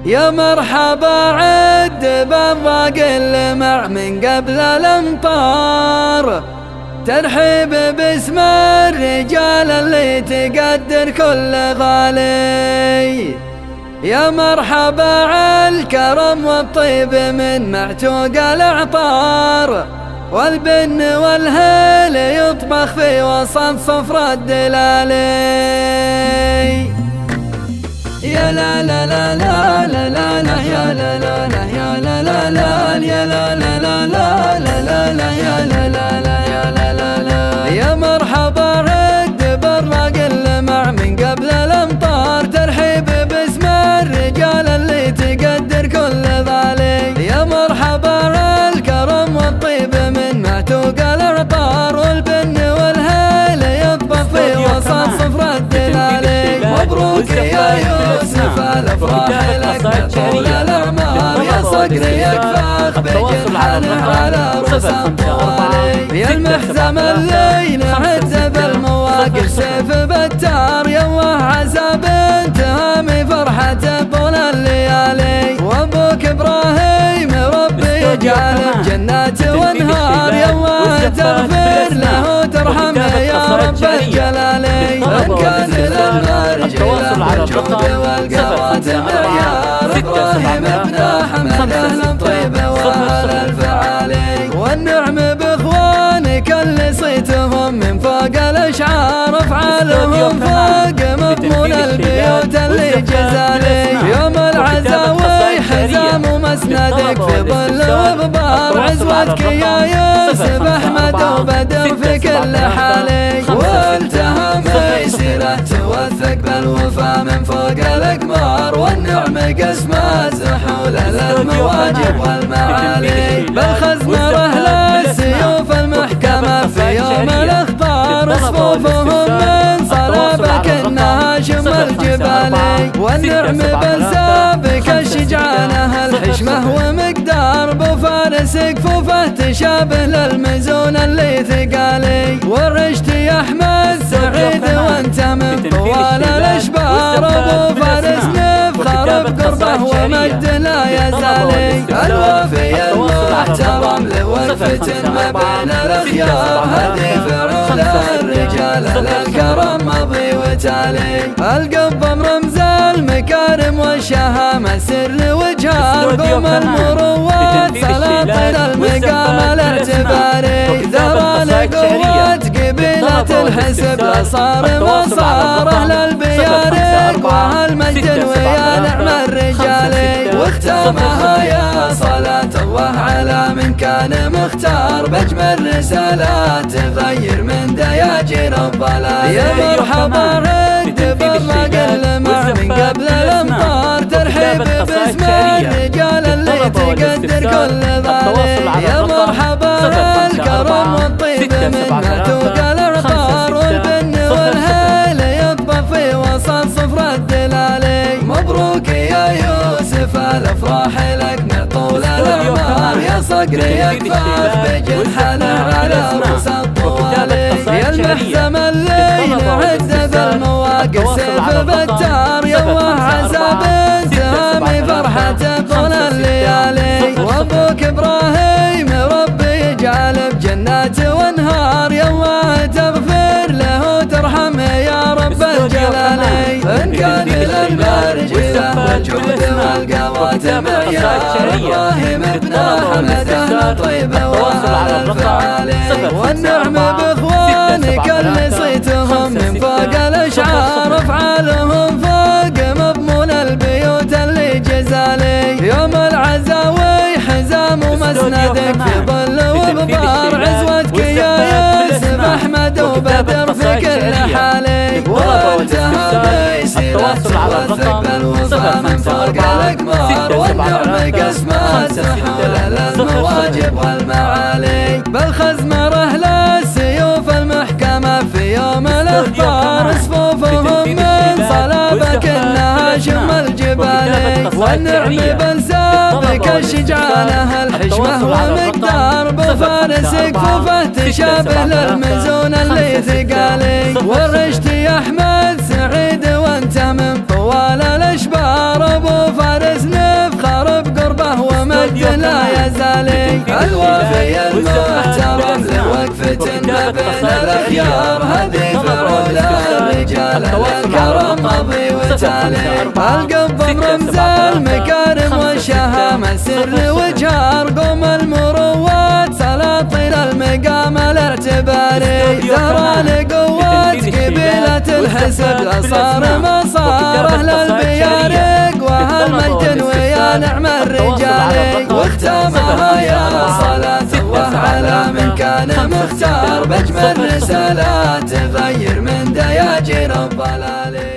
يا مرحبا عد بالضاق اللمع من قبل الامطار، ترحيب باسم الرجال اللي تقدر كل غالي. يا مرحبا عالكرم والطيب من معتوق الأعطار، والبن والهيل يطبخ في وسط صفر الدلالي. يا لا لا لا لا لا لا لا يا لا لا لا يا لا لا لا يا لا لا لا لا لا لا يا لا لا لا يا لا لا لا. يا مرحبا عد بالراق اللمع من قبل الامطار، ترحيب باسم الرجال اللي تقدر كل ظالي. يا مرحبا عالكرم والطيب من معتوق الأعطار، والبن والهيل يطبخ في وسط صفر الدلالي. مبروك يا يوسف الافراح لك طول الاعمار، يا صقري يكفاخ بجنحان على رؤوس الطوالي. يا المحزم اللي نعد بالمواقف سيف بتار، يوه عسى بنت هامي فرحة طول الليالي. وابوك ابراهيم ربي يجعل بجنات وانهار، يوه تغفر له وترحمه يا رب الجلالي. ان كان التواصل على الرقم 0757 ابراهيم ابن احمد اهل طيبه واهل الفعالي. والنعم باخوانك اللي صيتهم من فوق الاشعار، افعالهم فوق مضمون البيوت اللي جزالي. يوم العزاوي حزام ومسندك في ظل وغبار، عزوتك يا يوسف احمد وبدر في كل حالي. والتهم يسيره توثق بالوفا من فوق الاقمار، والنعم قسمه زحول للمواجب والمعالي. بالخزمره للسيوف المحكمه في يوم الاخبار، صفوفهم من صلابه كانها شم الجبالي. والنعم بالسابك الشجعانه الحشمه ومقدار، بفارس كفوفه تشابه للمزون اللي ثقالي. والرشد يا احمد سعيد وانت من طوال الاشبار، ابو فارس نفخر بقربه ومجد لا يزالي. الوفي المحترم لوقفة ما بين الاخيار، هذه فعول الرجال للكرم مضي وتالي. القبم رمز المكارم والشهامة سر وجهار، قوم المروات سلاطين المقام الاعتباري. ذرى لقوات قبيلة الحسب لصار مصار، اهل البيارق واهالمجد ويا نعم الرجالي. واختامها يا صلاة الله على من كان مختار، باجمل رسالات تغير من دياجير الضلال. يا مرحبا عد بالراق اللمع من قبل الامطار، ترحيب باسم الرجال اللي تقدر كل ظالي. يا مرحبا عالكرم والطيب من معتوق الأعطار، والبن والهيل يطبخ في وسط صفر الدلالي. مبروك يا يوسف الافراح لك من طول الاعمار، يا صقري يكفاخ بجنحانه على رؤوس الطوالي. يا المحزم اللي نعد بالمواقف سيف بتار، يوه عسى بنت هامي فرحة طول الليالي. وابوك ابراهيم ربي يجعل بجنات وانهار، يوه تغفر له وترحمه يا رب الجلالي. ان كان للمرجله والجود والقوات معيار، ابراهيم ابن احمد اهل طيبه واهل الفعالي. والنعم باخوانك اللي صيتهم من فوق الاشعار، افعالهم فوق مضمون البيوت اللي جزالي. يوم العزاوي حزام ومسندك في ظل وغبار، عزوتك يا يوسف احمد وبدر في كل حالي. وانتهى بيسيره توثق بالوفا من فوق الاقمار، والنعم قسمه سحول للمواجب والمعالي. بالخزمره للسيوف المحكمه في يوم الاخبار، صفوفهم من صلابه كانها شم الجبالي. والنعم بالسابك الشجعانه الحشمه ومقدار، بفارس كفوفه تشابه للمزون اللي ثقالي. والرشد يا احمد سعيد وانت من طوال الاشبار، ابو فارس والود لا يزال الوفي المحترم لوقفة ما بين الأخيار هذه فرود الرجال الكرم مضي وتالي القبض رمز المكارم والشهامة سر وجهار قوم المروات سلاطين المقام الاعتباري زهران قوات قبيلة الحسب لا صار ما صار أهل البيارق وهالمجد ويا نعم الرجال واختامها يا صلاة الله على من كان مختار بأجمل رسالات تغير من دياجير الضلال.